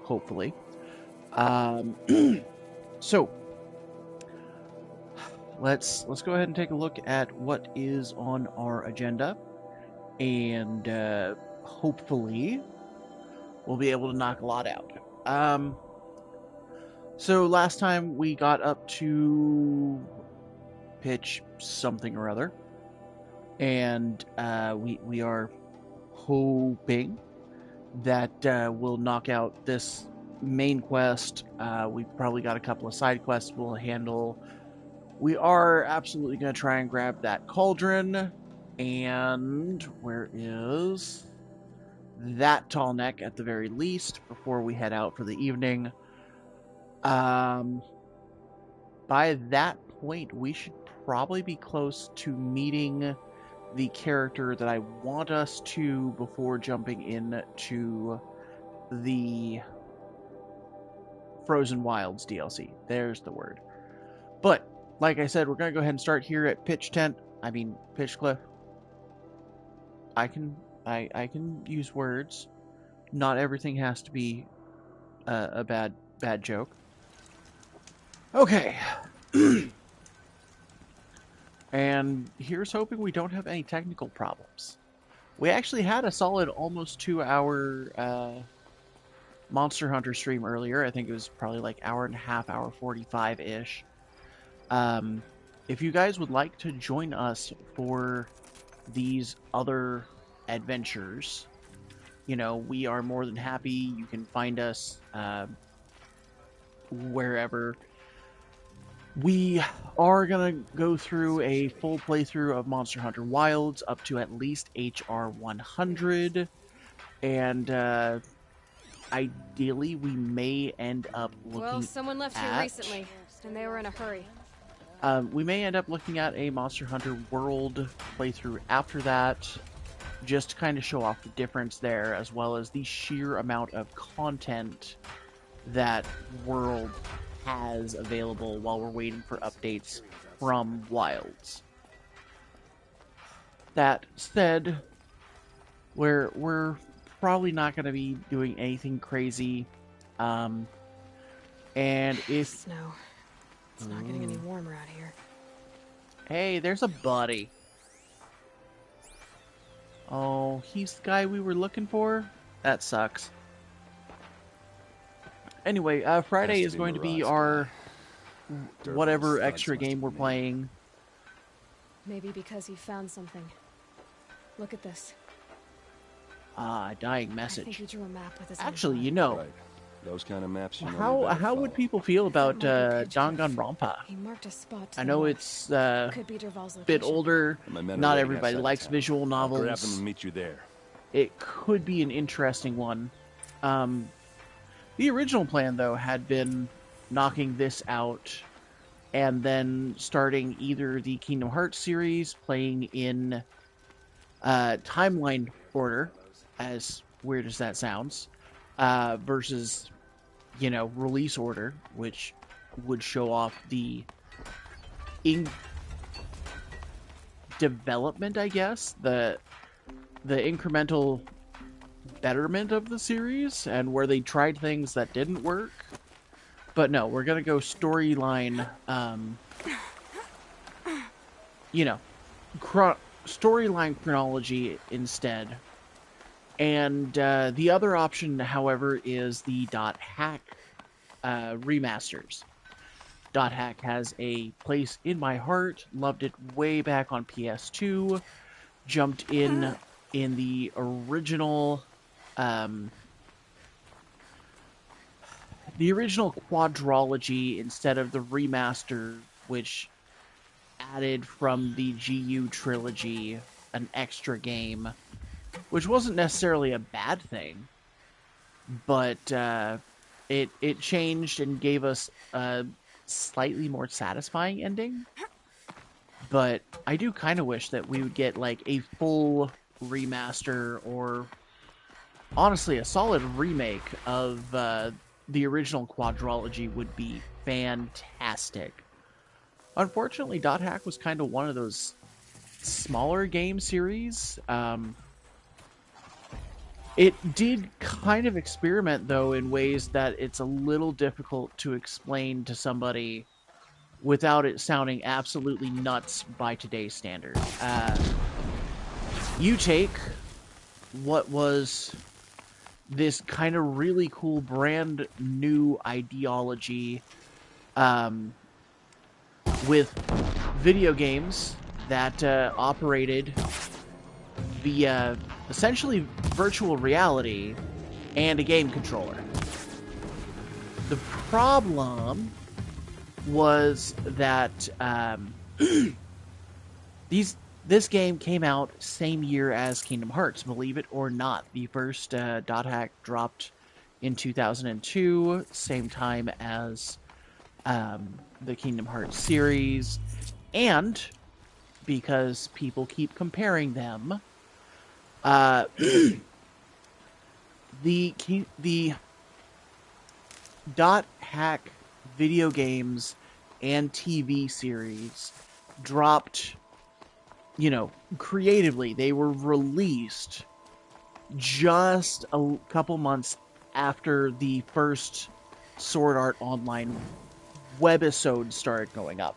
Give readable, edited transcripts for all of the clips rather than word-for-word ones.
hopefully. So let's go ahead and take a look at what is on our agenda, and hopefully we'll be able to knock a lot out. So last time we got up to pitch something or other, and we are hoping that we'll knock out this main quest. We've probably got a couple of side quests we'll handle. We are absolutely going to try and grab that cauldron. And where is that tall neck at the very least before we head out for the evening? By that point, we should probably be close to meeting the character that I want us to before jumping into the Frozen Wilds DLC. There's the word. But, like I said, we're going to go ahead and start here at Pitch Cliff. I can use words. Not everything has to be a bad joke. Okay. And here's hoping we don't have any technical problems. We actually had a solid almost 2-hour Monster Hunter stream earlier. I think it was probably like hour and a half, hour 45-ish. If you guys would like to join us for these other adventures, you know, we are more than happy. You can find us wherever. We are going to go through a full playthrough of Monster Hunter Wilds up to at least HR 100. And ideally, we may end up looking Well, someone left here recently, and they were in a hurry. We may end up looking at a Monster Hunter World playthrough after that, just to kind of show off the difference there, as well as the sheer amount of content that World has available while we're waiting for updates from Wilds. That said, we're probably not going to be doing anything crazy. And if Snow, it's not getting any warmer out here. Hey, there's a buddy. Oh, he's the guy we were looking for? That sucks. Anyway, Friday is going to be our whatever extra game we're playing. Maybe because he found something. Look at this. Dying I think message. he drew a map with his Actually, own you know, Right. Those kind of maps, you know, how would people feel about Danganronpa? He marked a spot to I the know left. it's Could be Derval's a bit location. older. My men are Not waiting everybody outside likes town. visual I'll grab them novels. and meet you there. It could be an interesting one. The original plan, though, had been knocking this out and then starting either the Kingdom Hearts series, playing in timeline order, as weird as that sounds, versus, you know, release order, which would show off the development, I guess, the incremental betterment of the series, and where they tried things that didn't work. But no, we're gonna go storyline, you know, storyline chronology instead. And the other option, however, is the .hack remasters. .hack has a place in my heart. Loved it way back on PS2. Jumped in the original quadrology instead of the remaster, which added from the GU trilogy an extra game, which wasn't necessarily a bad thing, but it changed and gave us a slightly more satisfying ending. But I do kind of wish that we would get like a full remaster, or honestly a solid remake of the original quadrology would be fantastic. Unfortunately, .hack was kind of one of those smaller game series. It did kind of experiment, though, in ways that it's a little difficult to explain to somebody without it sounding absolutely nuts by today's standard. You take what was this kind of really cool brand new ideology with video games that operated via essentially virtual reality and a game controller. The problem was that this game came out same year as Kingdom Hearts, believe it or not. The first dot hack dropped in 2002, same time as the Kingdom Hearts series, and because people keep comparing them, the dot hack video games and TV series dropped, creatively. They were released just a couple months after the first Sword Art Online webisode started going up.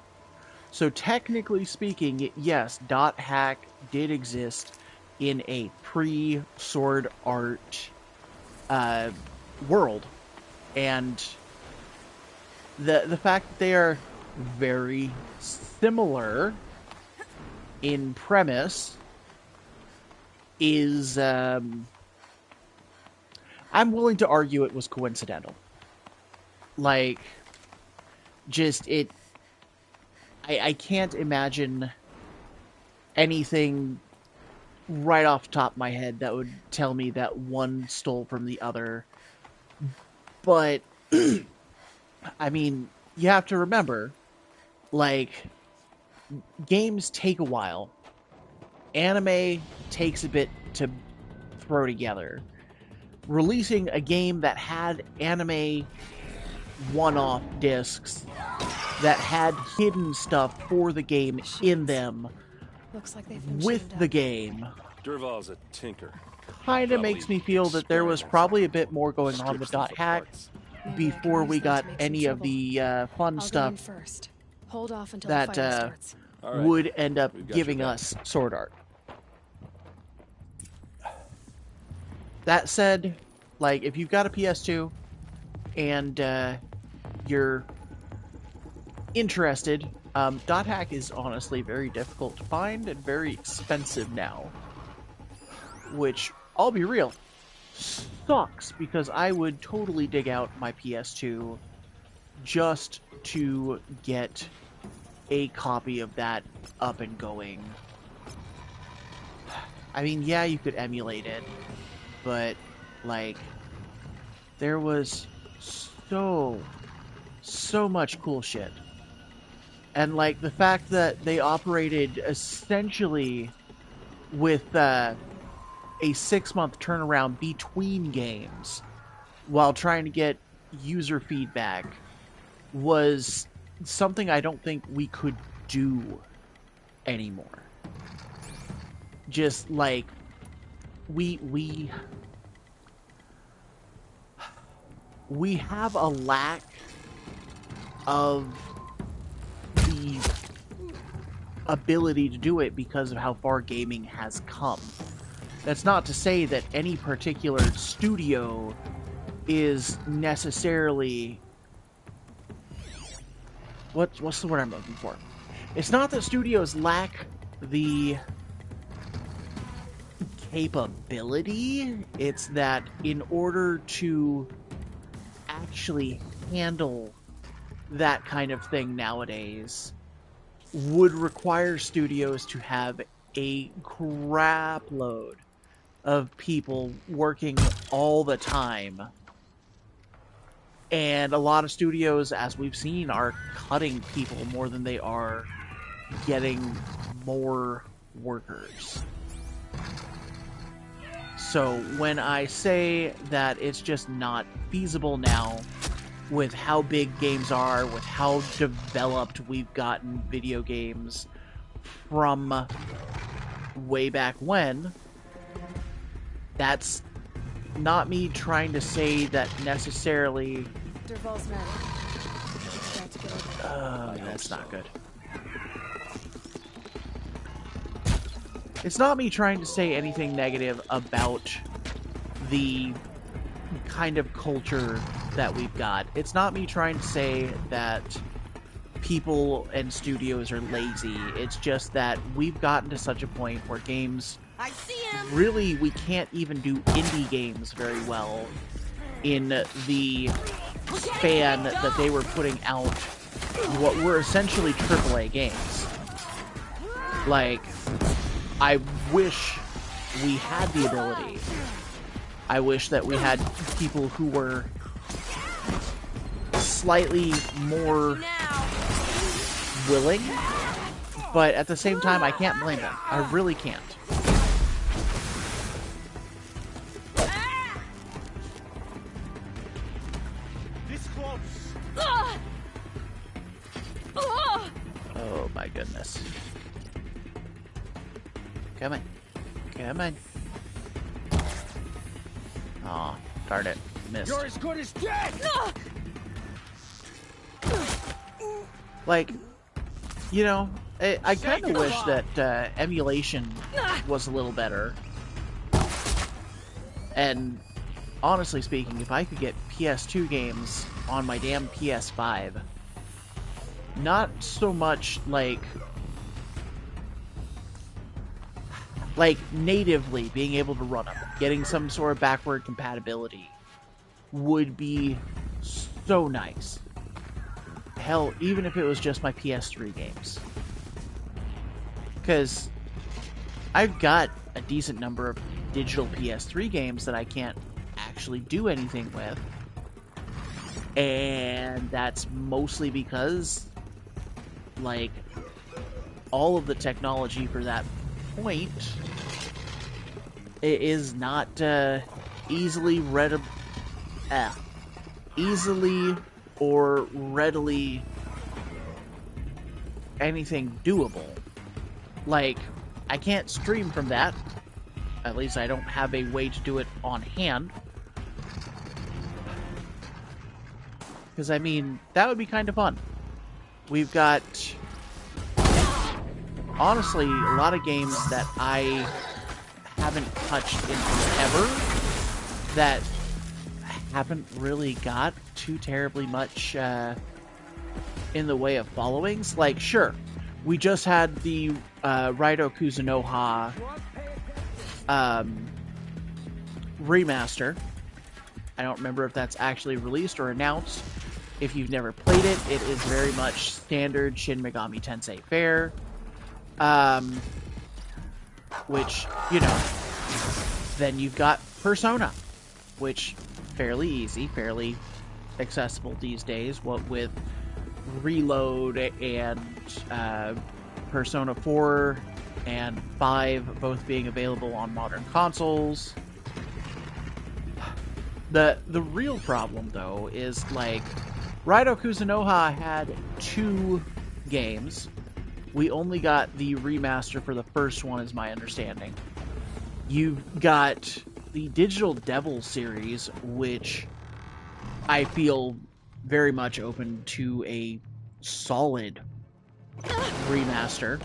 So technically speaking, yes, dot hack did exist in a pre-Sword Art world. And the fact that they are very similar in premise is, I'm willing to argue it was coincidental. Like, I can't imagine anything right off the top of my head that would tell me that one stole from the other. But, I mean, you have to remember, like, games take a while. Anime takes a bit to throw together. Releasing a game that had anime one-off discs that had hidden stuff for the game in them Looks like they've been with chained the up. game Durval's a tinker. kind of makes me feel that there was probably a bit more going on with dot hack Maybe I can before use we them got to make some any of trouble. the fun I'll stuff go in first. Hold off until that the fighting starts. All right. would end up We've got giving your back. us Sword Art. That said, like, if you've got a PS2 and you're interested, dot hack is honestly very difficult to find and very expensive now. Which, I'll be real, sucks, because I would totally dig out my PS2 just to get a copy of that up and going. I mean, yeah, you could emulate it, but, like, there was so much cool shit. And, like, the fact that they operated essentially with a 6-month turnaround between games while trying to get user feedback was something I don't think we could do anymore. Just like we have a lack of the ability to do it because of how far gaming has come. That's not to say that any particular studio is necessarily... What's the word I'm looking for? It's not that studios lack the capability, it's that in order to actually handle that kind of thing nowadays would require studios to have a crap load of people working all the time. And a lot of studios, as we've seen, are cutting people more than they are getting more workers. So when I say that it's just not feasible now, with how big games are, with how developed we've gotten video games from way back when, that's not me trying to say that necessarily. Derval's married. Got to get over it. That's not good. It's not me trying to say anything negative about the kind of culture that we've got. It's not me trying to say that people and studios are lazy. It's just that we've gotten to such a point where games, I see him. really, we can't even do indie games very well in the span that they were putting out what were essentially AAA games. Like, I wish we had the ability. I wish that we had people who were slightly more willing, but at the same time, I can't blame them. I really can't. This close. Oh my goodness. Come on. Come on. Aw, darn it. Missed. You're as good as dead. Like, you know, I kind of wish that emulation was a little better. And honestly speaking, if I could get PS2 games on my damn PS5, not so much like natively being able to run them, getting some sort of backward compatibility would be so nice. Hell, even if it was just my PS3 games. Because I've got a decent number of digital PS3 games that I can't actually do anything with. And that's mostly because, like, all of the technology for that point is not easily or readily anything doable. Like, I can't stream from that. At least I don't have a way to do it on hand. Because, I mean, that would be kind of fun. We've got, honestly, a lot of games that I haven't touched in forever that haven't really got too terribly much in the way of followings. Like, sure, we just had the Raito Kuzunoha remaster. I don't remember if that's actually released or announced. If you've never played it, it is very much standard Shin Megami Tensei fare. Which, you know, then you've got Persona, which fairly easy, fairly accessible these days, what with Reload and Persona 4 and 5 both being available on modern consoles. The real problem, though, is, like, Raito Kuzunoha had 2 games. We only got the remaster for the first one, is my understanding. You've got the Digital Devil series, which I feel very much open to a solid remaster.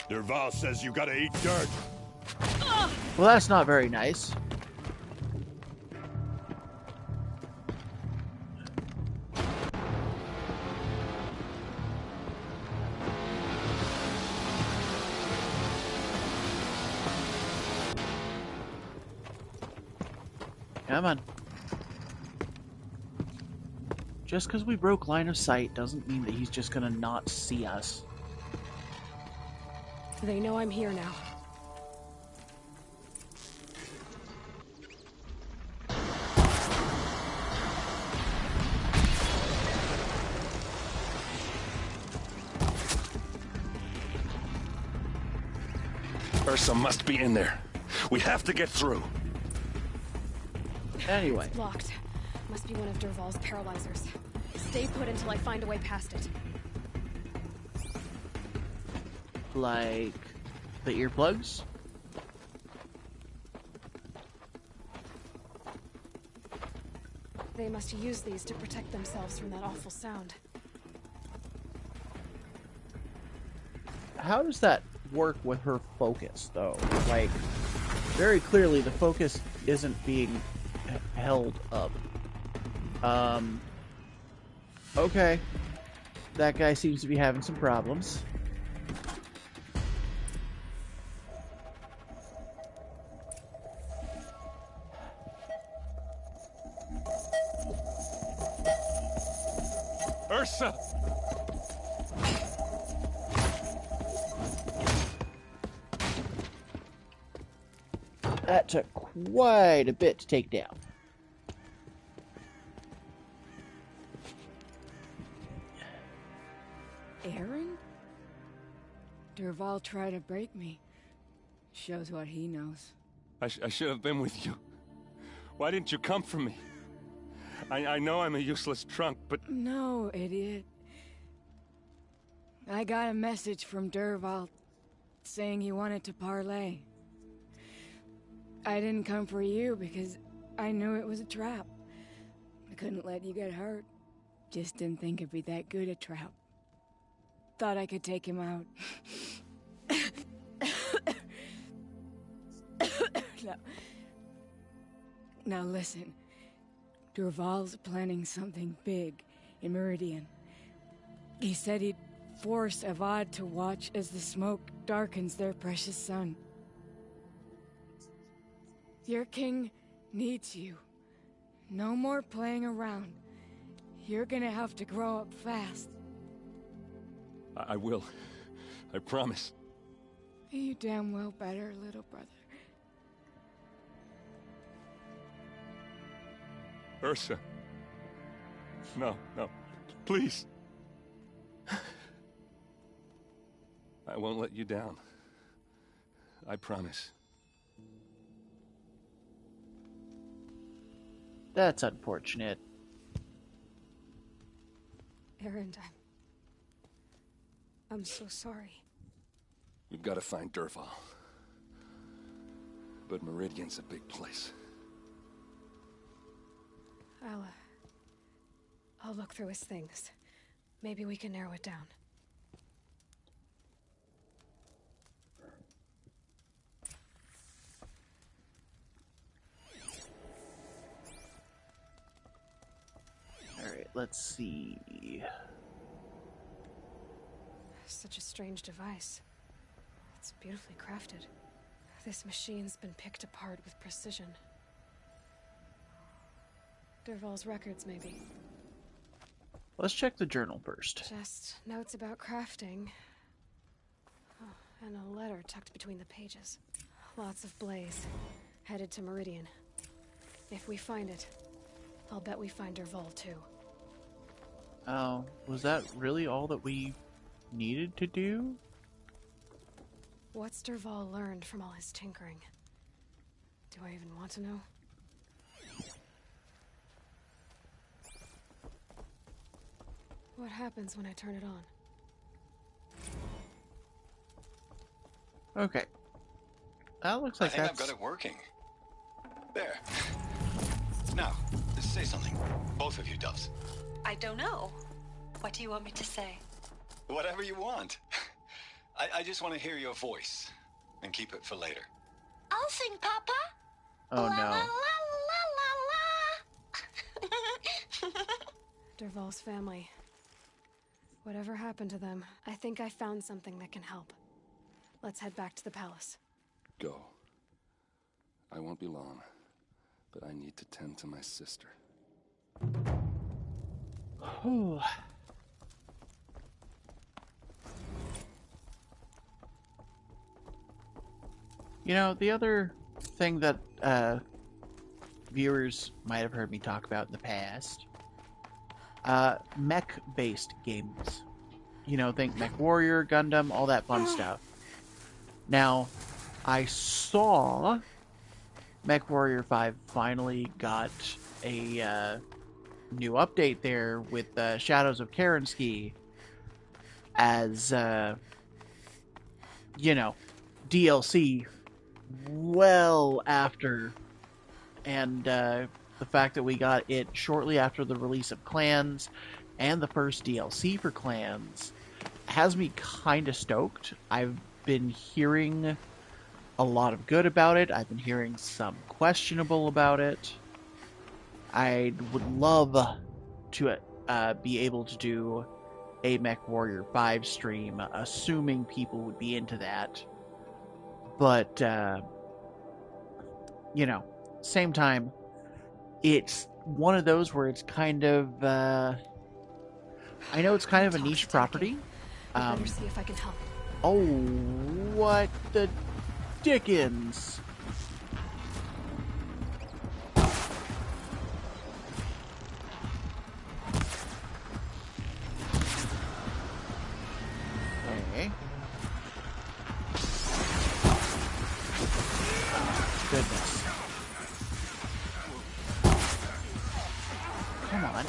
Derval says you gotta eat dirt. Well, that's not very nice. Come on. Just because we broke line of sight doesn't mean that he's just gonna not see us. They know I'm here now. Ursa must be in there. We have to get through. Anyway. It's blocked. Must be one of Derval's paralyzers. Stay put until I find a way past it. Like the earplugs. They must use these to protect themselves from that awful sound. How does that work with her focus, though? Like, very clearly the focus isn't being held up. Okay. That guy seems to be having some problems. Ursa! That took quite a bit to take down. Aaron? Derval tried to break me. Shows what he knows. I should have been with you. Why didn't you come for me? I know I'm a useless trunk, but... No, idiot. I got a message from Derval saying he wanted to parlay. I didn't come for you because I knew it was a trap. I couldn't let you get hurt. Just didn't think it'd be that good a trap. Thought I could take him out. Now listen. Derval's planning something big in Meridian. He said he'd force Avad to watch as the smoke darkens their precious sun. Your king needs you. No more playing around. You're gonna have to grow up fast. I will. I promise. You damn well better, little brother. Ursa. No, no. Please. I won't let you down. I promise. That's unfortunate. Aaron, I'm so sorry. We've got to find Derval. But Meridian's a big place. I'll look through his things. Maybe we can narrow it down. Alright, let's see. Such a strange device. It's beautifully crafted. This machine's been picked apart with precision. Derval's records, maybe. Let's check the journal first. Just notes about crafting. Oh, and a letter tucked between the pages. Lots of blaze. Headed to Meridian. If we find it, I'll bet we find Derval too. Oh, was that really all that we needed to do? What's Derval learned from all his tinkering? Do I even want to know? What happens when I turn it on? Okay. That looks like I think that's... I've got it working. There. Now, say something. Both of you, Doves. I don't know. What do you want me to say? Whatever you want. I just want to hear your voice. And keep it for later. I'll sing, Papa. Oh la, no. La, la, la, la. Derval's family. Whatever happened to them, I think I found something that can help. Let's head back to the palace. Go. I won't be long, but I need to tend to my sister. Whew. You know, the other thing that viewers might have heard me talk about in the past, mech-based games. You know, think Mech Warrior, Gundam, all that fun stuff. Now, I saw Mech Warrior 5 finally got a new update there with Shadows of Karensky as, you know, DLC well after, and the fact that we got it shortly after the release of Clans and the first DLC for Clans has me kind of stoked. I've been hearing a lot of good about it. I've been hearing some questionable about it. I would love to be able to do a Mech Warrior 5 stream, assuming people would be into that. But, you know, same time, it's one of those where it's kind of, I know it's kind of a niche property. I better see if I can help. Oh, what the dickens? Okay. Goodness. Come on.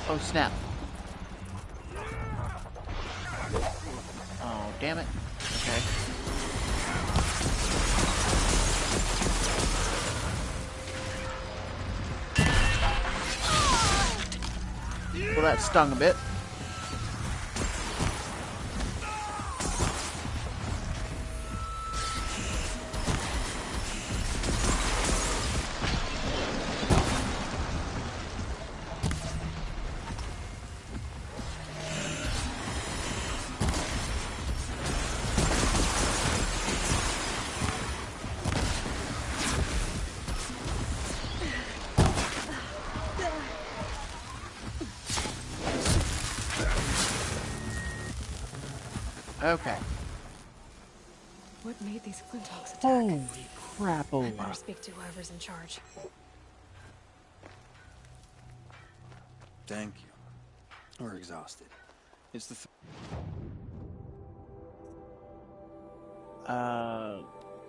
Oh, snap. Oh, damn it. Okay. Well, that stung a bit. Okay. What made these glinthawks attack? Holy I better crapola. speak to whoever's in charge. Thank you. We're exhausted. It's the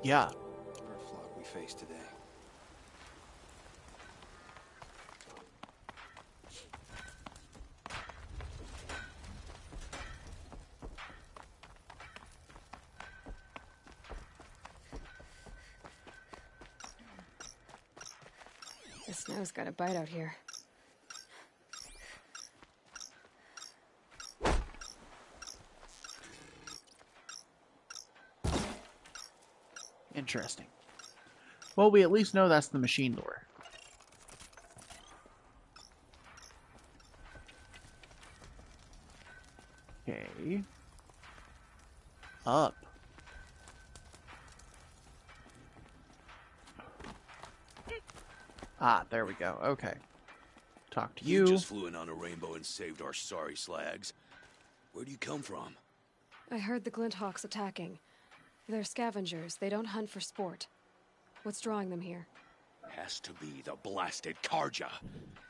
Yeah. third flock we face today. The snow's got a bite out here. Interesting. Well, we at least know that's the machine door. Okay. Up. Ah, there we go. Okay. Talk to you. You just flew in on a rainbow and saved our sorry slags. Where do you come from? I heard the glinthawks attacking. They're scavengers. They don't hunt for sport. What's drawing them here? Has to be the blasted Karja.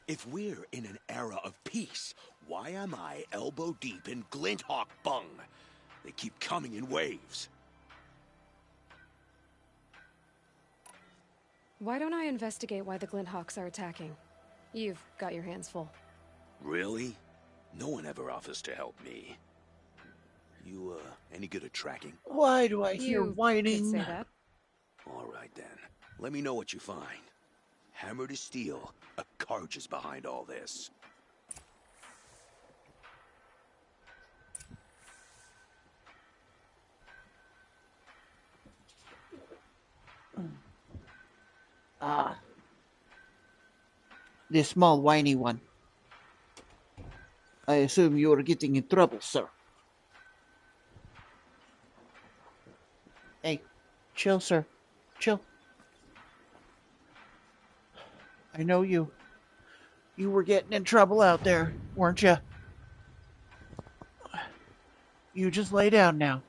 If we're in an era of peace, why am I elbow deep in Glinthawk bung? They keep coming in waves. Why don't I investigate why the glinthawks are attacking? You've got your hands full. Really? No one ever offers to help me. You, any good at tracking? Why do I hear You whining? could say that. All right, then. Let me know what you find. Hammer to steel, a Karj is behind all this. Ah. The small whiny one. I assume you're getting in trouble, sir. Hey, chill, sir. Chill. I know you. You were getting in trouble out there, weren't you? You just lay down now.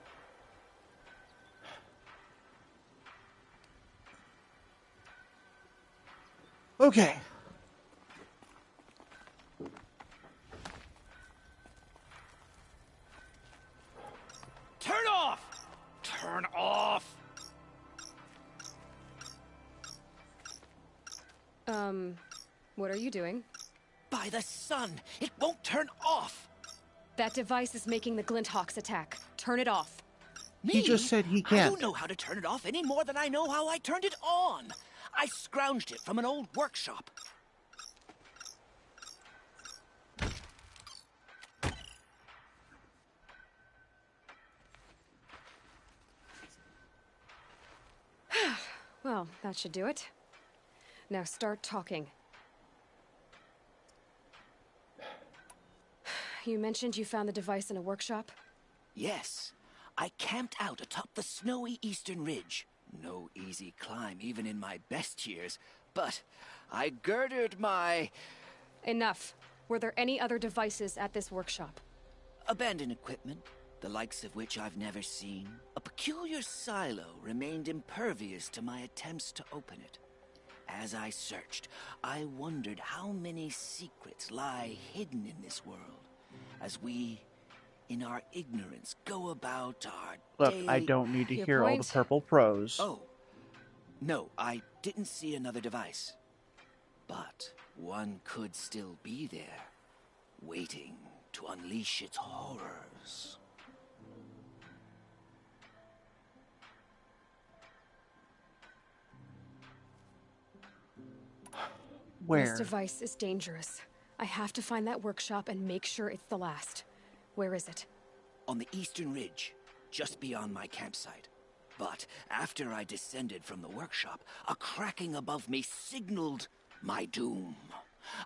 Okay. turn off? What are you doing? By the sun, it won't turn off. That device is making the glinthawks attack. Turn it off. Me? He just said he I can't. don't know how to turn it off any more than I know how I turned it on. I scrounged it from an old workshop. Well, that should do it. Now start talking. You mentioned you found the device in a workshop? Yes, I camped out atop the snowy eastern ridge. No easy climb, even in my best years. But I girded my Enough. Were there any other devices at this workshop? abandoned equipment, the likes of which I've never seen. A peculiar silo remained impervious to my attempts to open it. As I searched, I wondered how many secrets lie hidden in this world, as we, in our ignorance, go about our Look, daily... I don't need to Your hear all the point? purple prose. Oh, no, I didn't see another device. But one could still be there, waiting to unleash its horrors. Where? This device is dangerous. I have to find that workshop and make sure it's the last. Where is it? On the eastern ridge, just beyond my campsite. But after I descended from the workshop, a cracking above me signaled my doom.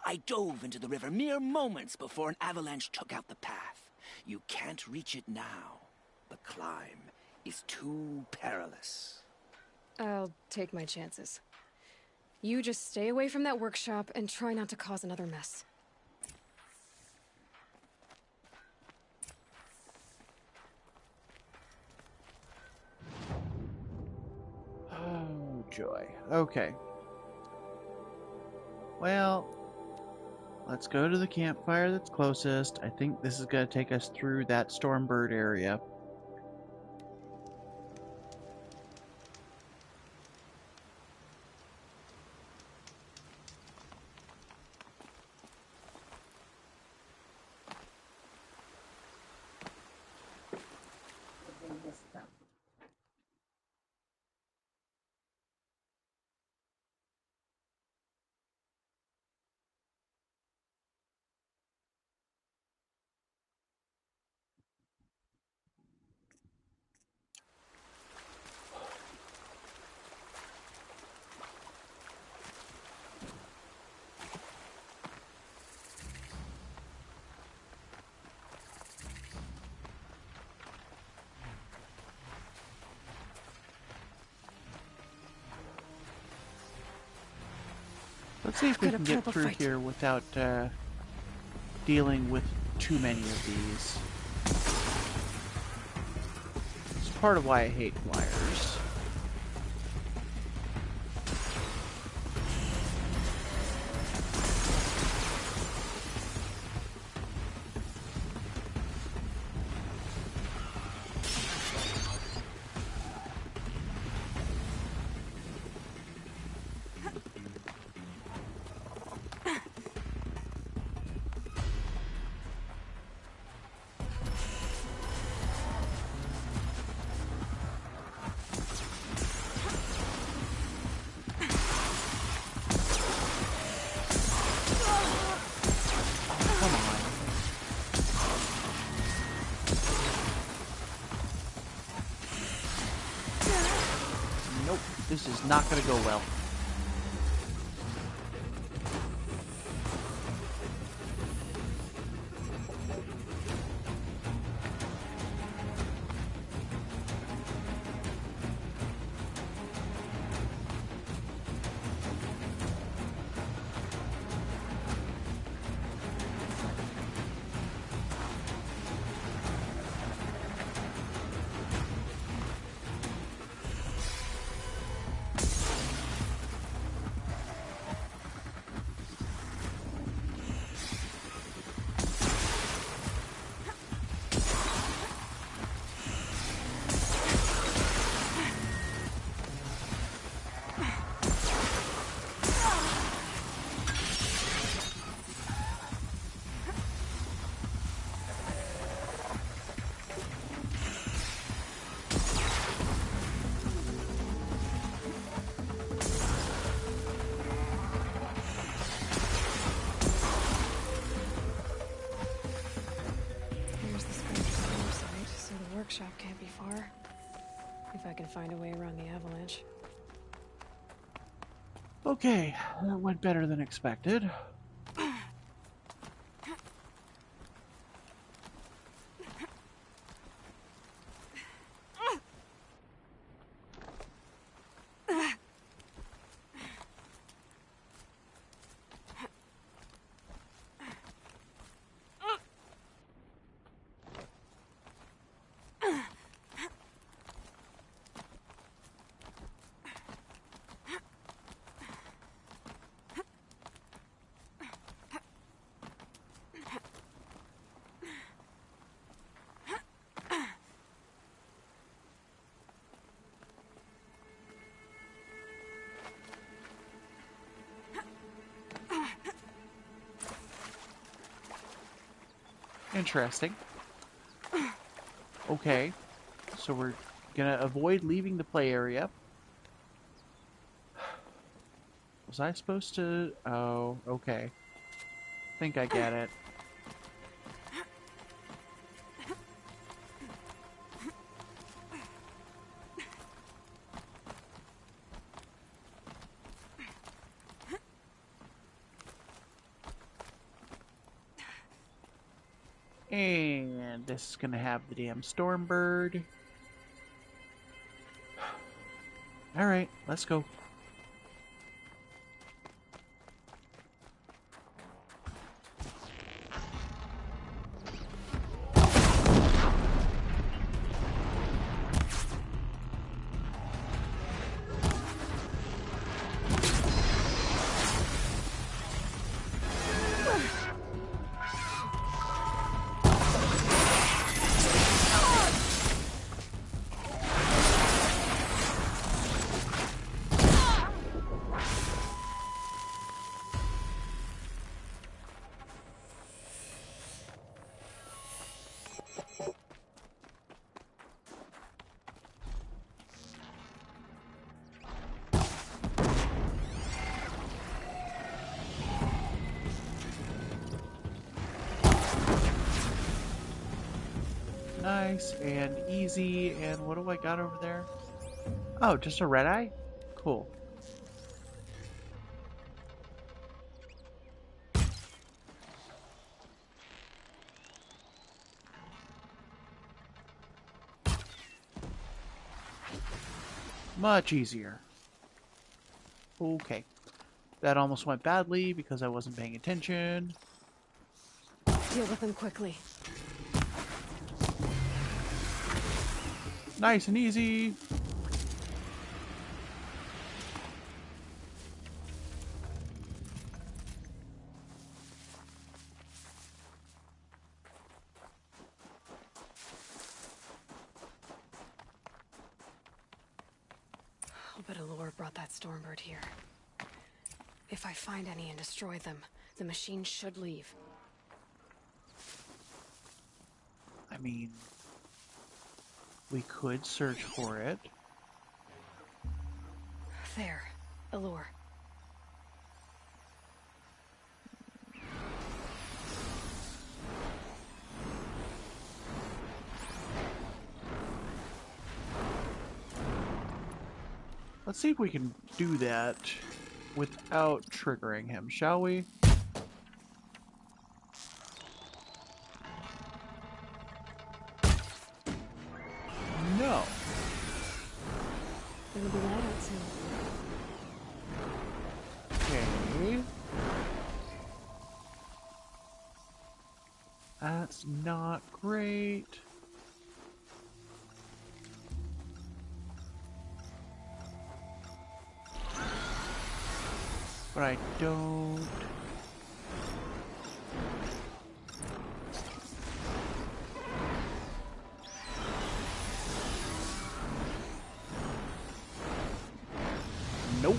I dove into the river mere moments before an avalanche took out the path. You can't reach it now. The climb is too perilous. I'll take my chances. You just stay away from that workshop and try not to cause another mess. Oh, joy. Okay. Well, let's go to the campfire that's closest. I think this is going to take us through that Stormbird area. Let's see if we I've got can to get put up a through fight. here without dealing with too many of these. It's part of why I hate flyers. Come on. Nope, this is not going to go well. If I can find a way around the avalanche. Okay, that went better than expected. Interesting. Okay, so we're gonna avoid leaving the play area. Was I supposed to? Oh, okay. Think I get it. And this is gonna have the damn storm bird. Alright, let's go. Nice and easy. And what do I got over there? Oh, just a red eye? Cool. Much easier. Okay. That almost went badly because I wasn't paying attention. Deal with them quickly. Nice and easy. I'll bet Allure brought that Stormbird here. If I find any and destroy them, the machine should leave. I mean, we could search for it. There. Allure. Let's see if we can do that without triggering him, shall we? No. It'll be light out soon. Okay. That's not great. But I don't... Nope.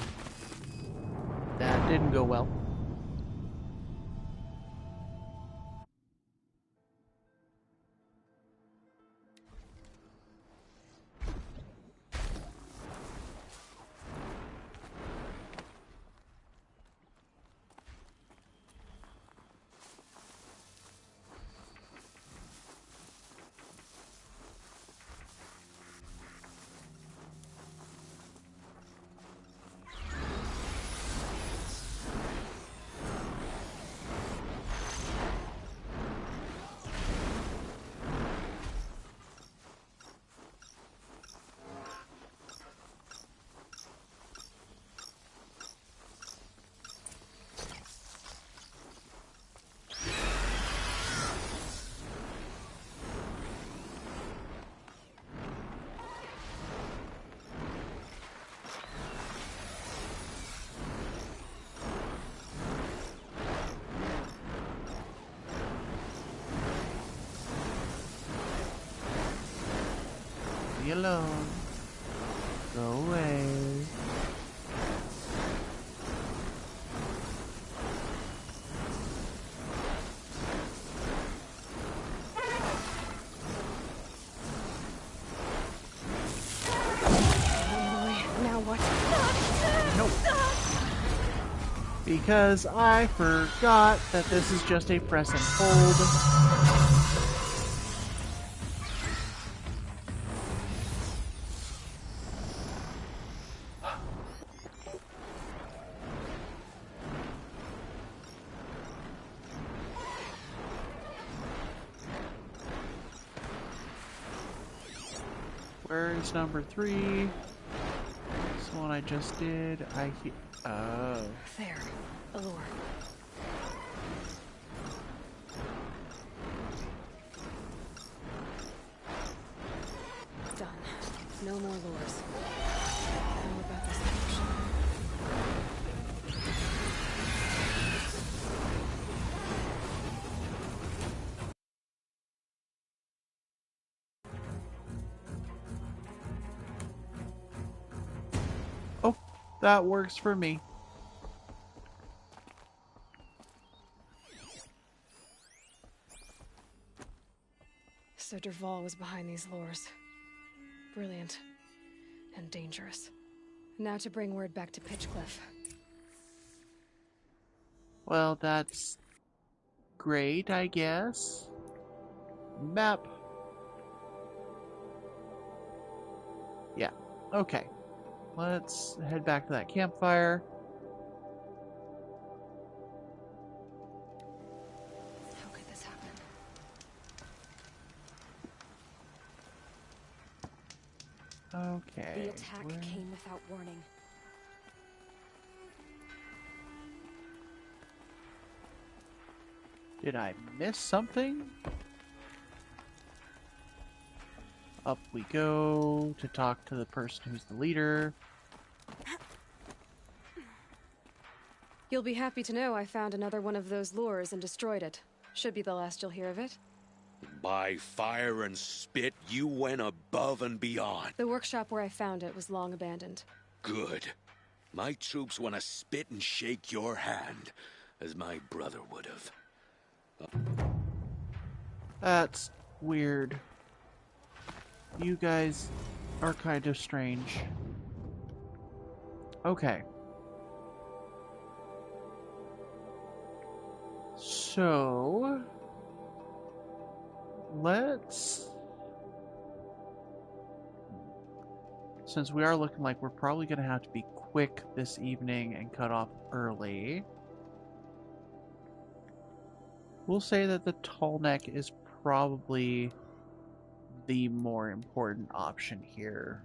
That didn't go well. alone. Go away. Now what? Nope. Because I forgot that this is just a press and hold. Where is number 3? This one I just did. Oh. There. A lure. Done. No more lures. How about this potion? Oh, that works for me. So Dervahl was behind these lures. Brilliant. And dangerous. Now to bring word back to Pitchcliff. Well, that's great, I guess. Map. Yeah, okay. Let's head back to that campfire. How could this happen? Okay. The attack came without warning. Did I miss something? Up we go to talk to the person who's the leader. You'll be happy to know I found another one of those lures and destroyed it. Should be the last you'll hear of it. By fire and spit, you went above and beyond. The workshop where I found it was long abandoned. Good. My troops want to spit and shake your hand, as my brother would have. That's weird. You guys are kind of strange. Okay. So, let's... Since we are looking like we're probably going to have to be quick this evening and cut off early, we'll say that the tall neck is probably the more important option here.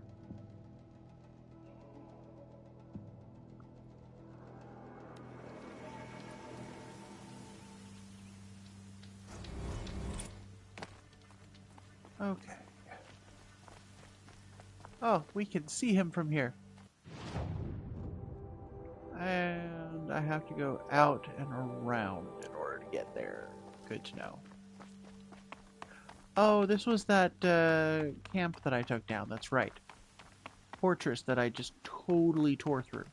Okay. Oh, we can see him from here. And I have to go out and around in order to get there. Good to know. Oh, this was that camp that I took down. That's right. Fortress that I just totally tore through.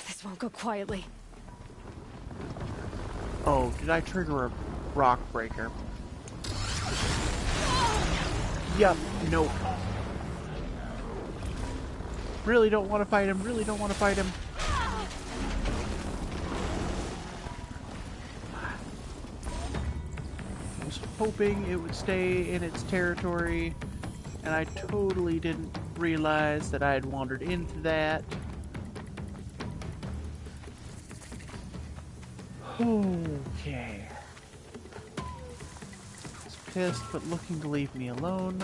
This won't go quietly. Oh, did I trigger a rock breaker? Yup, nope. Really don't want to fight him, really don't want to fight him. I was hoping it would stay in its territory, and I totally didn't realize that I had wandered into that. Okay. He's pissed, but looking to leave me alone.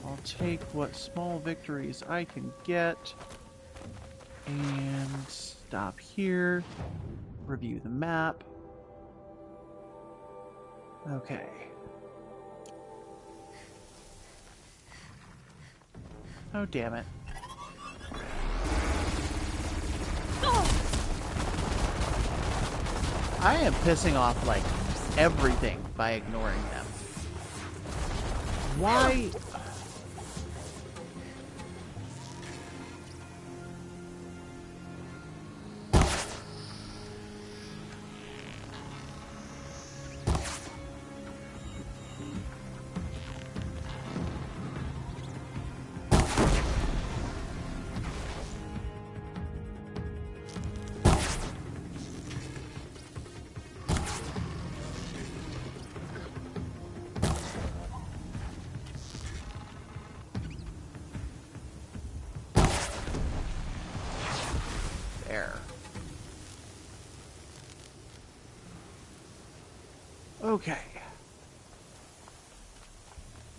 I'll take what small victories I can get and stop here. Review the map. Okay. Oh, damn it. I am pissing off, like, everything by ignoring them. Why? There. Okay.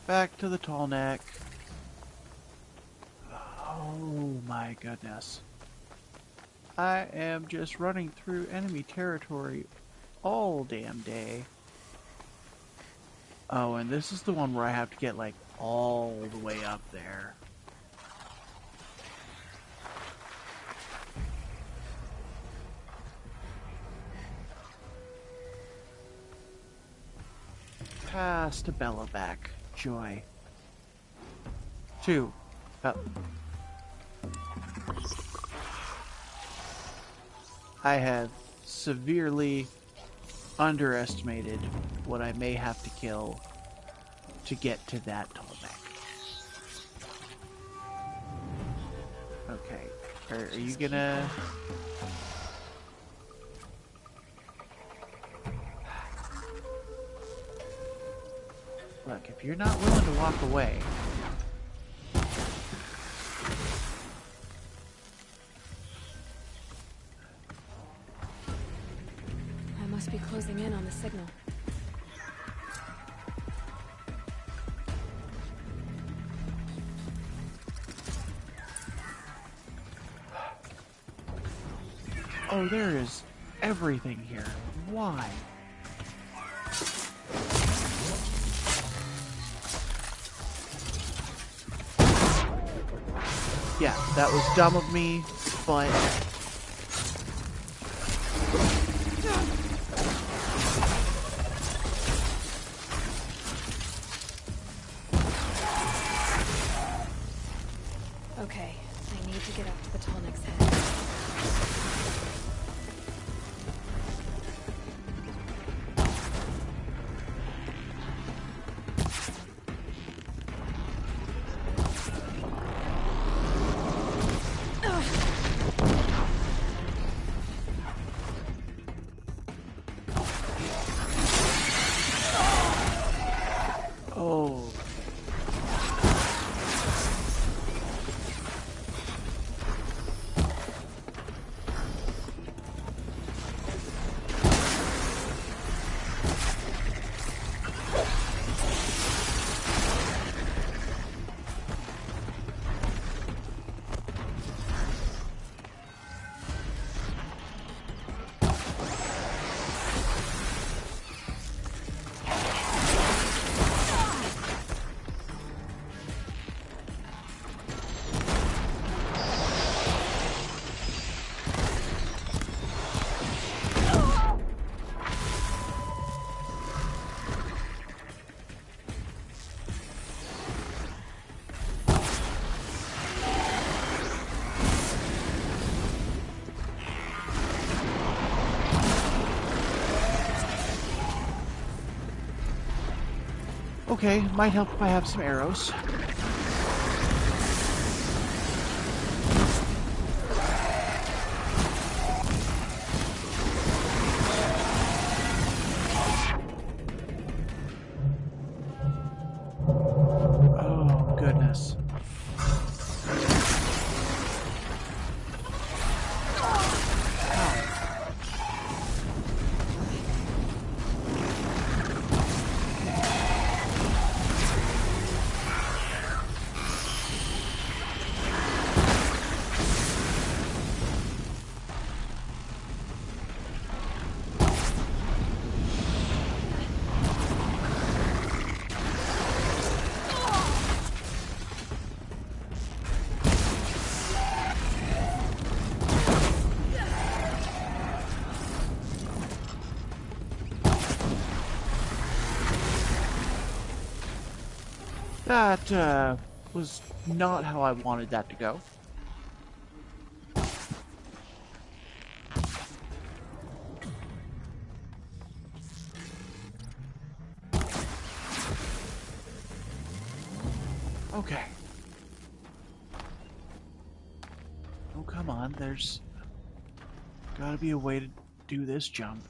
Back to the tall neck. Oh my goodness. I am just running through enemy territory all damn day. Oh, and this is the one where I have to get like all the way up there. Past to Bellaback. Joy. 2. I have severely underestimated what I may have to kill to get to that tallback. Okay. Are you gonna... Look, if you're not willing to walk away... I must be closing in on the signal. Oh, there is everything here. Why? Yeah, that was dumb of me, but... Okay, I need to get up to the Tallneck's head. Oh. Okay, might help if I have some arrows. Oh, goodness. That was not how I wanted that to go. Okay. Oh, come on. There's gotta be a way to do this jump.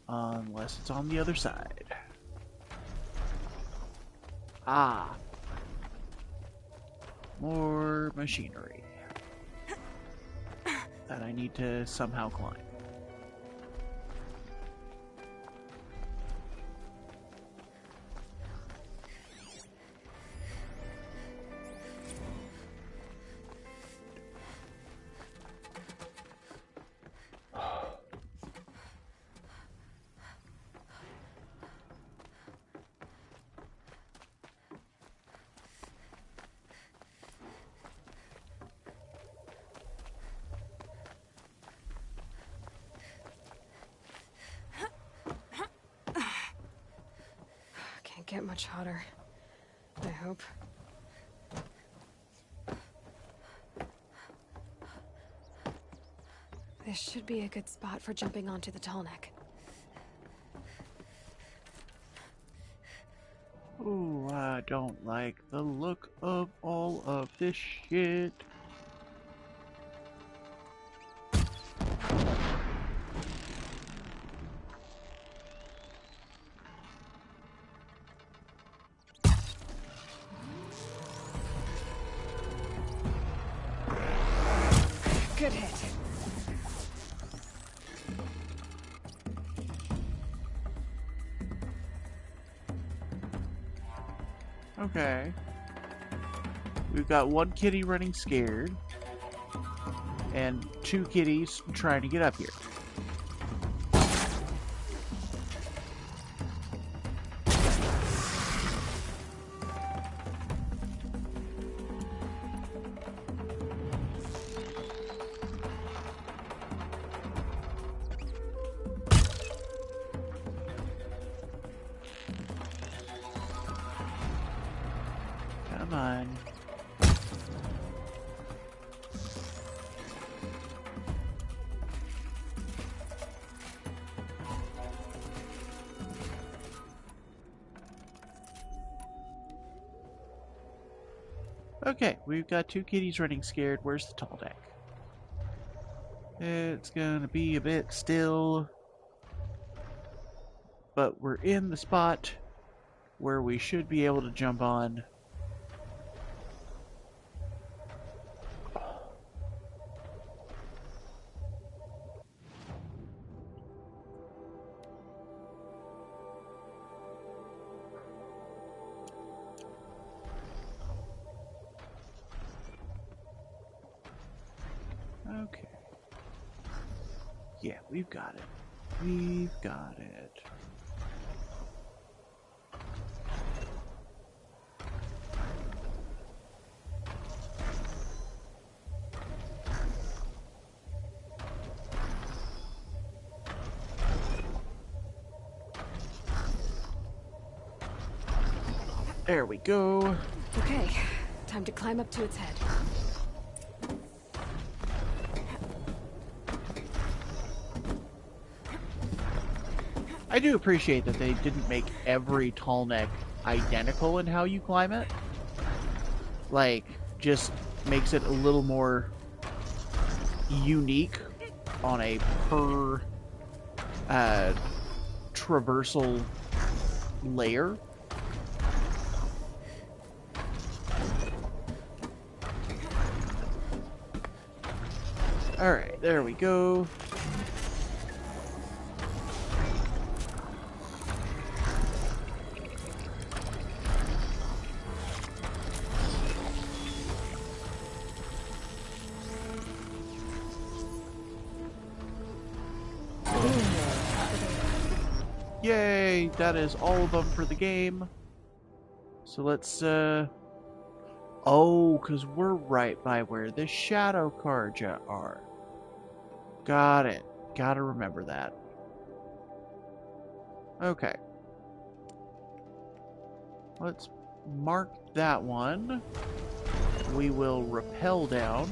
Unless it's on the other side. Ah. More machinery that I need to somehow climb. Can't get much hotter. I hope. This should be a good spot for jumping onto the tall neck. Ooh, I don't like the look of all of this shit. Good hit. Okay. We've got one kitty running scared, and two kitties trying to get up here. Come on. Okay, we've got two kitties running scared. Where's the tall deck? It's gonna be a bit still, but we're in the spot where we should be able to jump on. Okay. Yeah, we've got it. We've got it. There we go. Okay, time to climb up to its head. I do appreciate that they didn't make every tall neck identical in how you climb it. Like, just makes it a little more unique on a per traversal layer. Alright, there we go. Yay! That is all of them for the game. So let's, oh, because we're right by where the Shadow Karja are. Got it. Gotta remember that. Okay. let's mark that one. We will rappel down.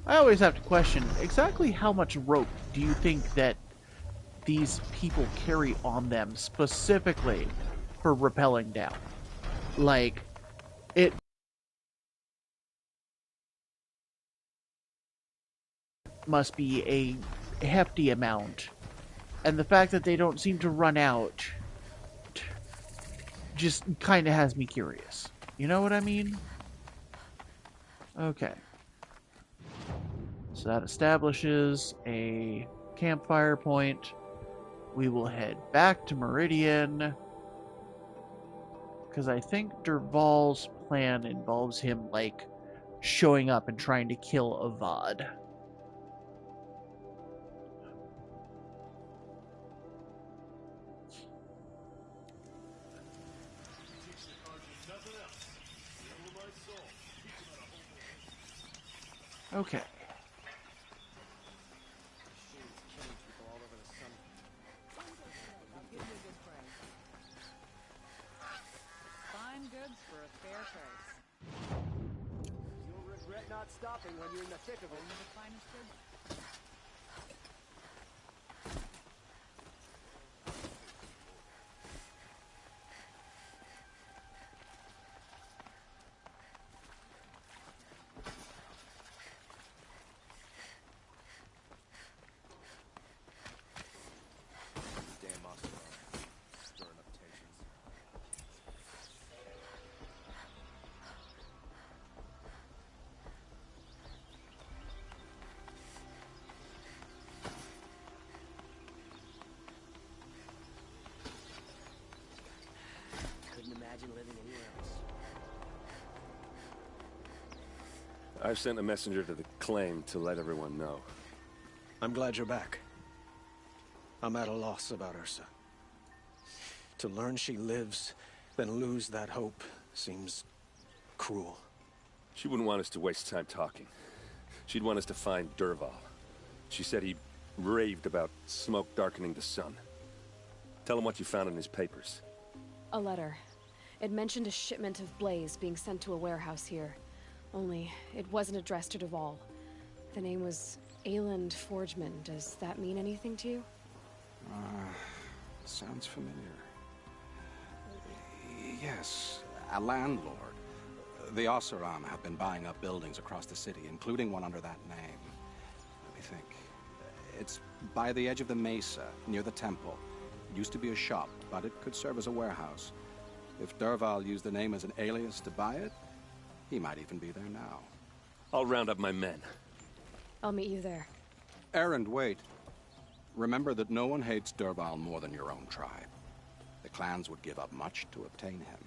I always have to question, exactly how much rope do you think that these people carry on them specifically for rappelling down? Like, it must be a hefty amount. And the fact that they don't seem to run out just kind of has me curious. You know what I mean? Okay. So that establishes a campfire point. We will head back to Meridian, because I think Derval's plan involves him, like, showing up and trying to kill Avad. Okay. Fine goods for a fair price. You'll regret not stopping when you're in the thick of it. Only the finest goods. Imagine living anywhere else. I've sent a messenger to the claim to let everyone know. I'm glad you're back. I'm at a loss about Ursa. To learn she lives, then lose that hope, seems cruel. She wouldn't want us to waste time talking. She'd want us to find Derval. She said he raved about smoke darkening the sun. Tell him what you found in his papers. A letter. It mentioned a shipment of blaze being sent to a warehouse here. Only, it wasn't addressed to Derval. The name was Ayland Forgeman. Does that mean anything to you? Sounds familiar. Yes, a landlord. The Oseram have been buying up buildings across the city, including one under that name. Let me think. It's by the edge of the mesa, near the temple. It used to be a shop, but it could serve as a warehouse. If Derval used the name as an alias to buy it, he might even be there now. I'll round up my men. I'll meet you there. Erend, wait. Remember that no one hates Derval more than your own tribe. The clans would give up much to obtain him.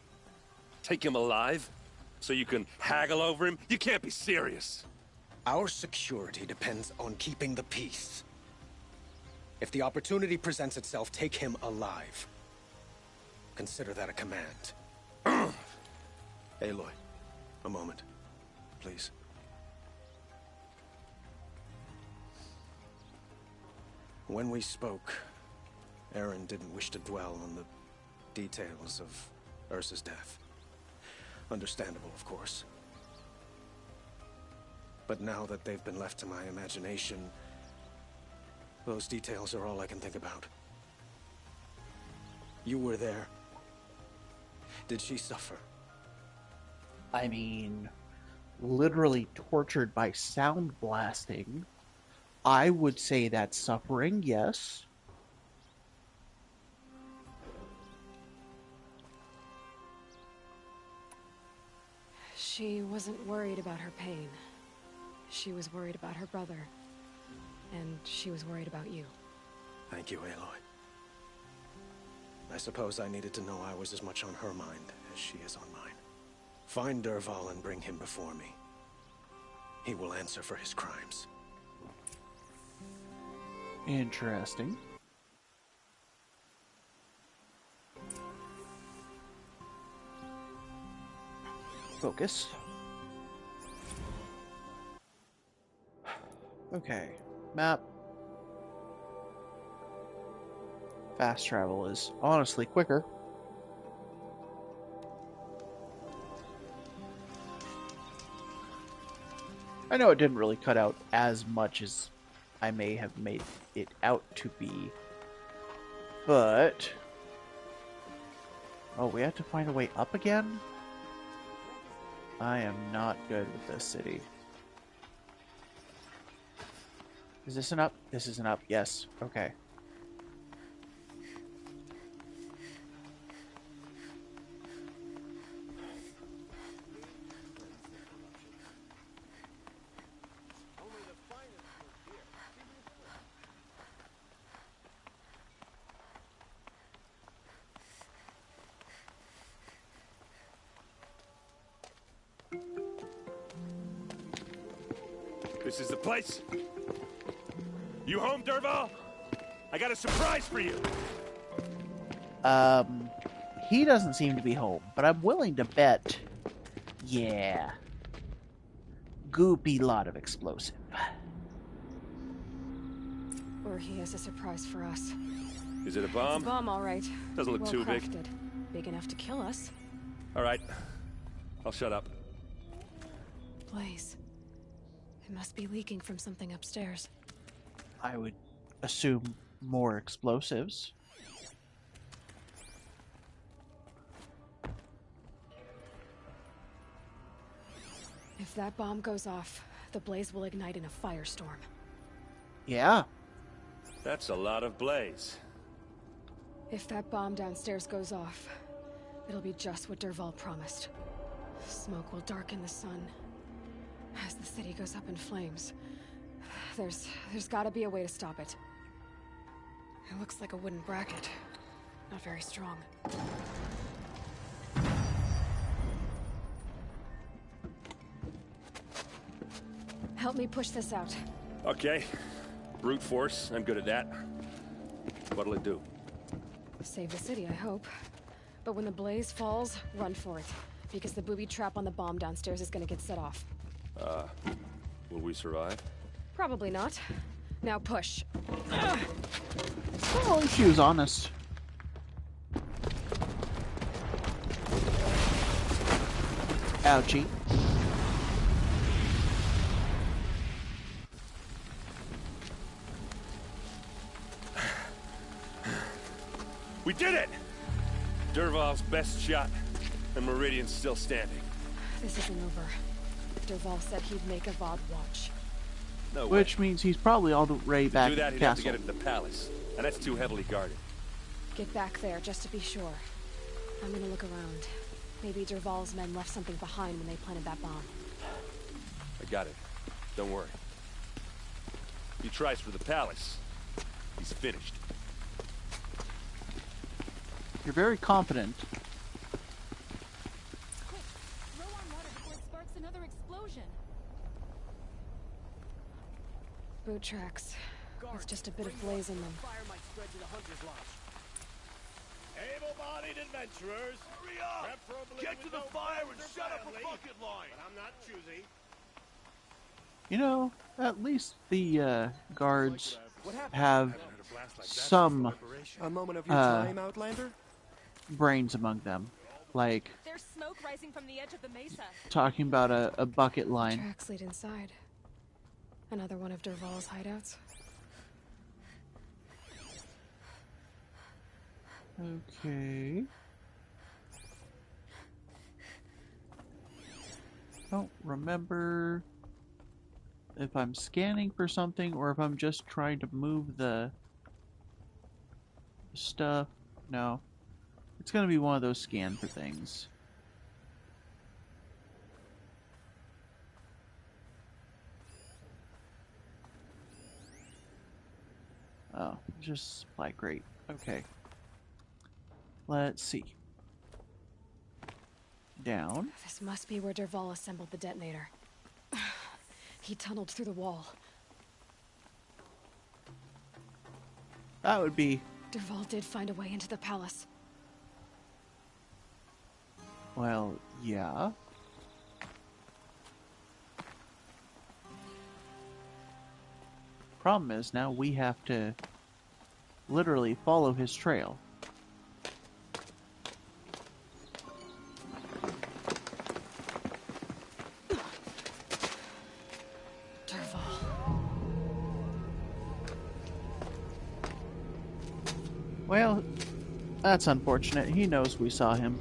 Take him alive? So you can haggle over him? You can't be serious. Our security depends on keeping the peace. If the opportunity presents itself, take him alive. Consider that a command. Aloy, a moment, please. When we spoke, Aaron didn't wish to dwell on the details of Ursa's death. Understandable, of course. But now that they've been left to my imagination, those details are all I can think about. You were there. Did she suffer? I mean, literally tortured by sound blasting. I would say that's suffering, yes. She wasn't worried about her pain. She was worried about her brother. And she was worried about you. Thank you, Aloy. I suppose I needed to know I was as much on her mind as she is on mine. Find Derval and bring him before me. He will answer for his crimes. Interesting. Focus. Okay. Map. Fast travel is honestly quicker. I know it didn't really cut out as much as I may have made it out to be, but... Oh, we have to find a way up again? I am not good with this city. Is this an up? This is an up, yes. Okay. This is the place. You home, Derval? I got a surprise for you. He doesn't seem to be home, but I'm willing to bet. Yeah. Goopy lot of explosive. Or he has a surprise for us. Is it a bomb? It's a bomb, all right. Doesn't look well too big. crafted. Big enough to kill us. All right. I'll shut up. Blaze. It must be leaking from something upstairs. I would assume more explosives. If that bomb goes off, the blaze will ignite in a firestorm. Yeah. That's a lot of blaze. If that bomb downstairs goes off, it'll be just what Derval promised. Smoke will darken the sun. As the city goes up in flames, there's gotta be a way to stop it. It looks like a wooden bracket. Not very strong. Help me push this out. Okay. Brute force. I'm good at that. What'll it do? Save the city, I hope. But when the blaze falls, run for it. Because the booby trap on the bomb downstairs is gonna get set off. Will we survive? Probably not. Now push. Well, she was honest. Ouchie. We did it! Derval's best shot, and Meridian's still standing. This isn't over. Derval said he'd make a VOD watch. No way. Which means he's probably all the way back To do that, at the he'd have to castle. get into the palace, and that's too heavily guarded. Get back there, just to be sure. I'm gonna look around. Maybe Derval's men left something behind when they planted that bomb. I got it. Don't worry. He tries for the palace. He's finished. You're very confident. Quick, throw on water before it sparks another explosion. Boot tracks. There's just a bit of blaze in them. Fire might spread to the hunter's lodge. Able-bodied adventurers, hurry up! Get to the fire and shut up a bucket line. But I'm not choosy. You know, at least the guards have some A moment of your time, Outlander. brains among them. Like There's smoke rising from the edge of the mesa. talking about a bucket line. Tracks lead inside. Another one of Derval's hideouts. Okay. Don't remember if I'm scanning for something or if I'm just trying to move the stuff. No. It's gonna be one of those scan for things. Oh, just supply crate. Okay. Let's see. Down. This must be where Derval assembled the detonator. He tunneled through the wall. That would be... Derval did find a way into the palace. Well, yeah. Problem is, now we have to literally follow his trail. Well, that's unfortunate. He knows we saw him.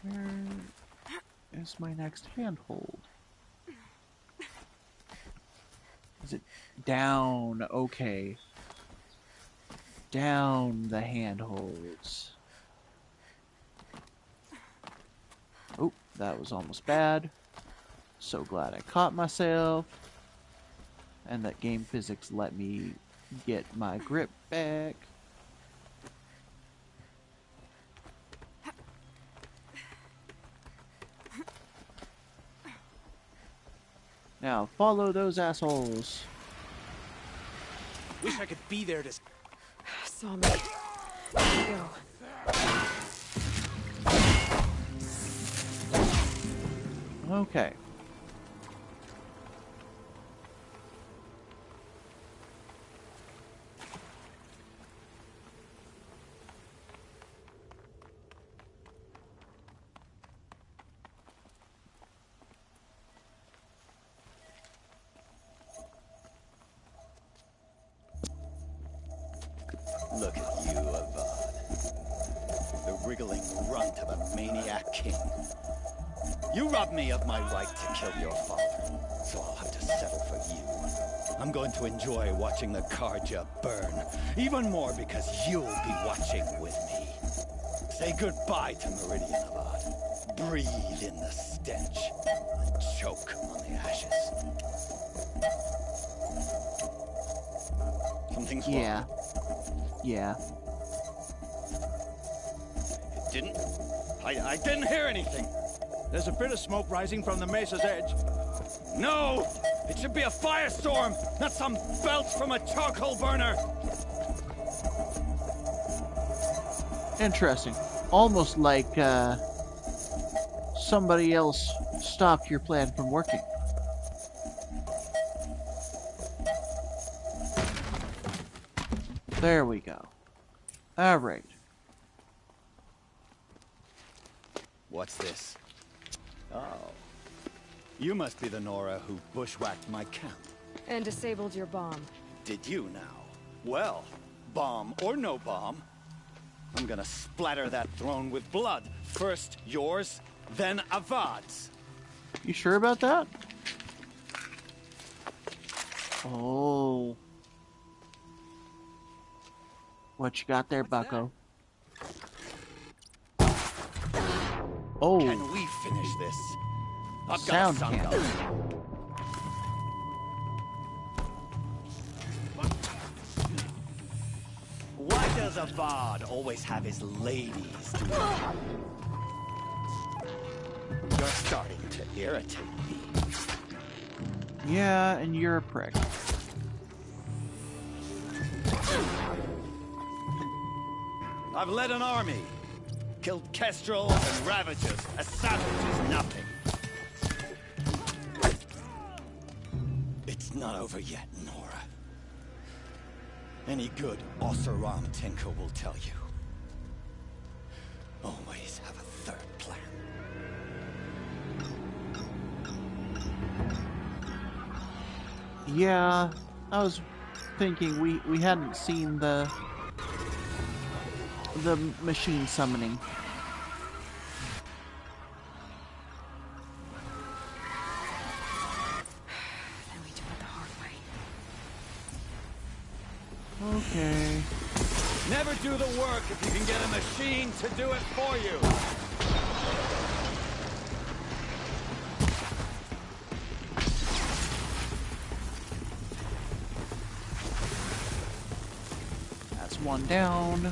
Where is my next handhold? Is it down? Okay. Down the handholds. Oh, that was almost bad. So glad I caught myself. And that game physics let me get my grip back. Now, follow those assholes. Wish I could be there to... Saw me. Here we go. Okay. Look at you, Avad. The wriggling runt of a maniac king. You robbed me of my right to kill your father, so I'll have to settle for you. I'm going to enjoy watching the Karja burn, even more because you'll be watching with me. Say goodbye to Meridian, Avad. Breathe in the stench, and choke on the ashes. Something's wrong. Yeah. Yeah. It didn't? I didn't hear anything. There's a bit of smoke rising from the mesa's edge. No! It should be a firestorm, not some belch from a charcoal burner! Interesting. Almost like somebody else stopped your plan from working. There we go. Alright. What's this? Oh. You must be the Nora who bushwhacked my camp. And disabled your bomb. Did you now? Well, bomb or no bomb, I'm gonna splatter that throne with blood. First yours, then Avad's. You sure about that? Oh. What you got there, bucko? Oh. Can we finish this? I've Sound got cannon. Why does Avad always have his ladies do it? You're starting to irritate me. Yeah, and you're a prick. I've led an army. Killed kestrels and ravagers. A savage is nothing. It's not over yet, Nora. Any good Oseram tinker will tell you. Always have a third plan. Yeah, I was thinking we hadn't seen the machine summoning. Then we do it the hard way. Okay. Never do the work if you can get a machine to do it for you. That's one down.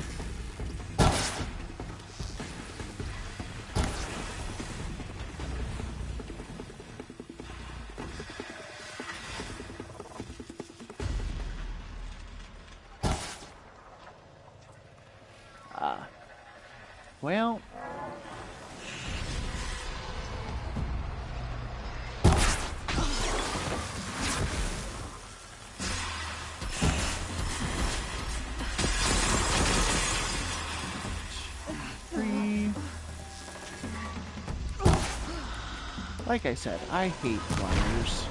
Well... Like I said, I hate blinders.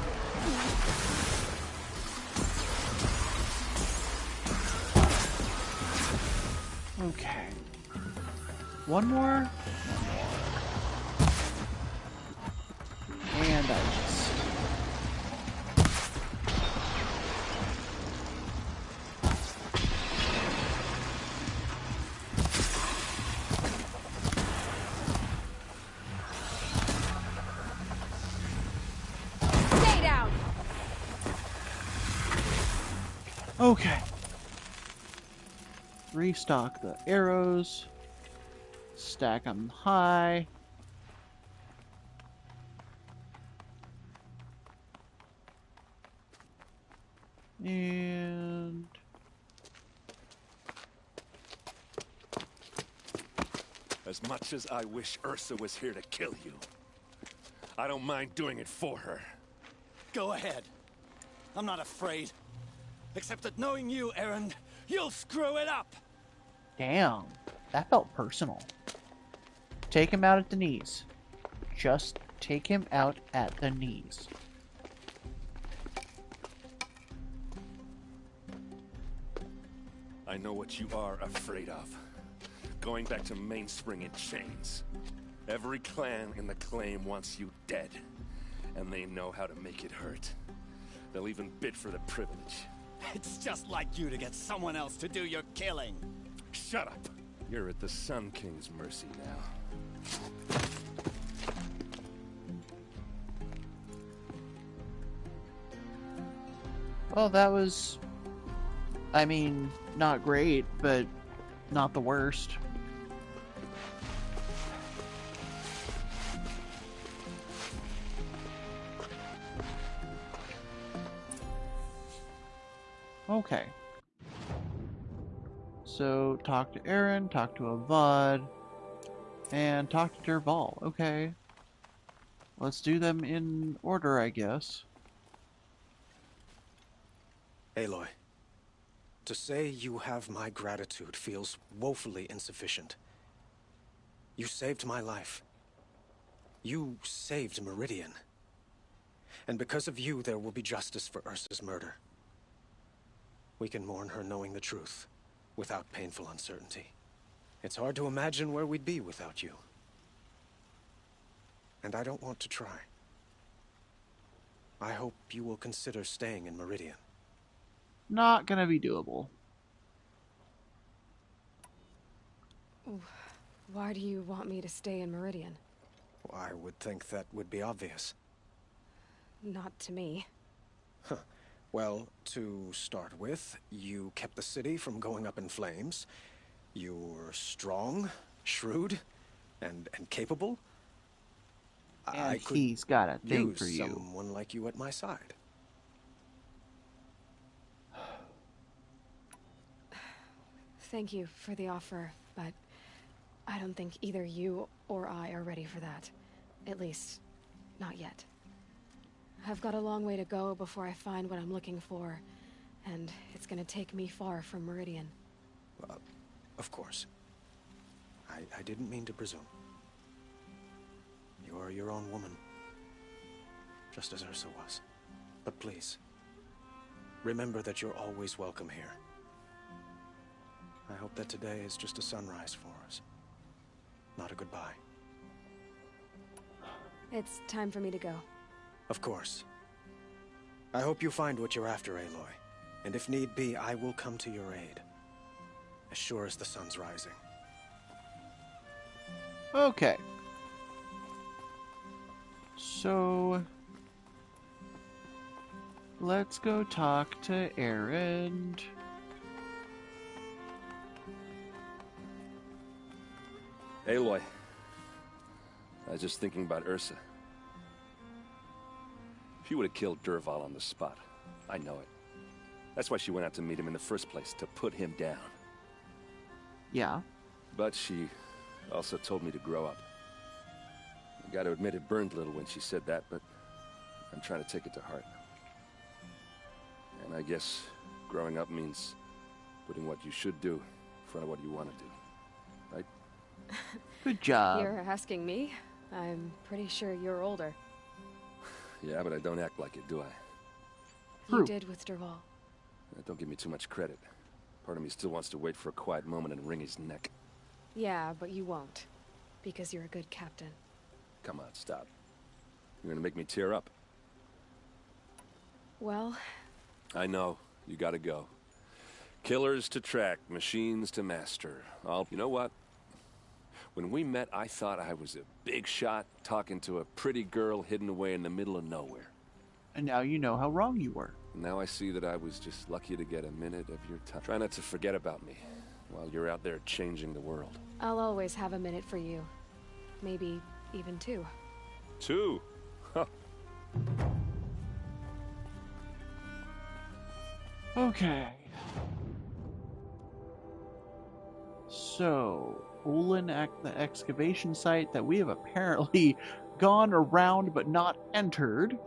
Okay. One more. And I missed. Okay. Restock the arrows. Stack them high. And... As much as I wish Ursa was here to kill you, I don't mind doing it for her. Go ahead. I'm not afraid. Except that knowing you, Aaron, you'll screw it up! Damn, that felt personal. Take him out at the knees. Just take him out at the knees. I know what you are afraid of. Going back to Mainspring in chains. Every clan in the claim wants you dead. And they know how to make it hurt. They'll even bid for the privilege. It's just like you to get someone else to do your killing. Shut up! You're at the Sun King's mercy now. Well, that was... I mean, not great, but not the worst. Okay. So, talk to Aaron, talk to Avad, and talk to Derval. Okay. Let's do them in order, I guess. Aloy, to say you have my gratitude feels woefully insufficient. You saved my life. You saved Meridian. And because of you, there will be justice for Ursa's murder. We can mourn her knowing the truth, without painful uncertainty. It's hard to imagine where we'd be without you. And I don't want to try. I hope you will consider staying in Meridian. Not gonna be doable. Why do you want me to stay in Meridian? Well, I would think that would be obvious. Not to me. Huh. Well, to start with, you kept the city from going up in flames. You were strong, shrewd, and capable. And he's got a thing for you. Someone like you at my side. Thank you for the offer, but I don't think either you or I are ready for that. At least, not yet. I've got a long way to go before I find what I'm looking for, and it's gonna take me far from Meridian. Of course. I didn't mean to presume. You are your own woman, just as Ursa was. But please, remember that you're always welcome here. I hope that today is just a sunrise for us, not a goodbye. It's time for me to go. Of course. I hope you find what you're after, Aloy. And if need be, I will come to your aid. As sure as the sun's rising. Okay. So... let's go talk to Aaron. Aloy. I was just thinking about Ursa. She would have killed Derval on the spot. I know it. That's why she went out to meet him in the first place, to put him down. Yeah. But she Also told me to grow up. I gotta admit it burned a little when she said that, but I'm trying to take it to heart. And I guess growing up means putting what you should do in front of what you want to do. Right? Good job. You're asking me? I'm pretty sure you're older. Yeah, but I don't act like it, do I? You did with Derval. Don't give me too much credit. Part of me still wants to wait for a quiet moment and wring his neck. Yeah, but you won't. Because you're a good captain. Come on, stop. You're gonna make me tear up. Well... I know. You gotta go. Killers to track, machines to master. You know what? When we met, I thought I was a big shot talking to a pretty girl hidden away in the middle of nowhere. And now you know how wrong you were. Now I see that I was just lucky to get a minute of your time. Try not to forget about me while you're out there changing the world. I'll always have a minute for you. Maybe even 2. 2? Huh. Okay. So, Olin at the excavation site that we have apparently gone around but not entered.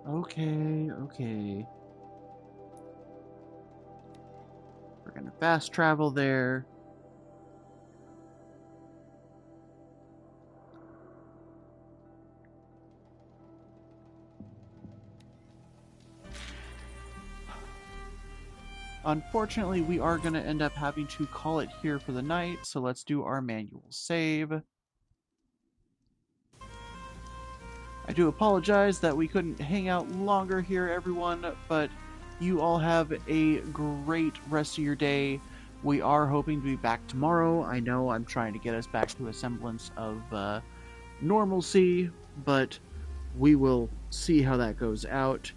Okay. We're gonna fast travel there. Unfortunately, we are going to end up having to call it here for the night, so let's do our manual save. I do apologize that we couldn't hang out longer here, everyone, but you all have a great rest of your day. We are hoping to be back tomorrow. I know I'm trying to get us back to a semblance of normalcy, but we will see how that goes out.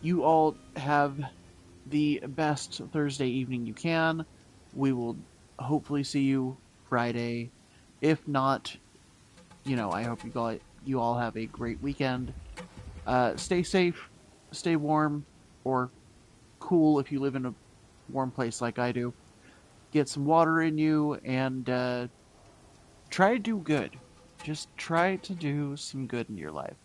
You all have the best Thursday evening you can. We will hopefully see you Friday. If not, I hope you all have a great weekend. Stay safe, stay warm, or cool if you live in a warm place like I do. Get some water in you, and try to do good. Just try to do some good in your life.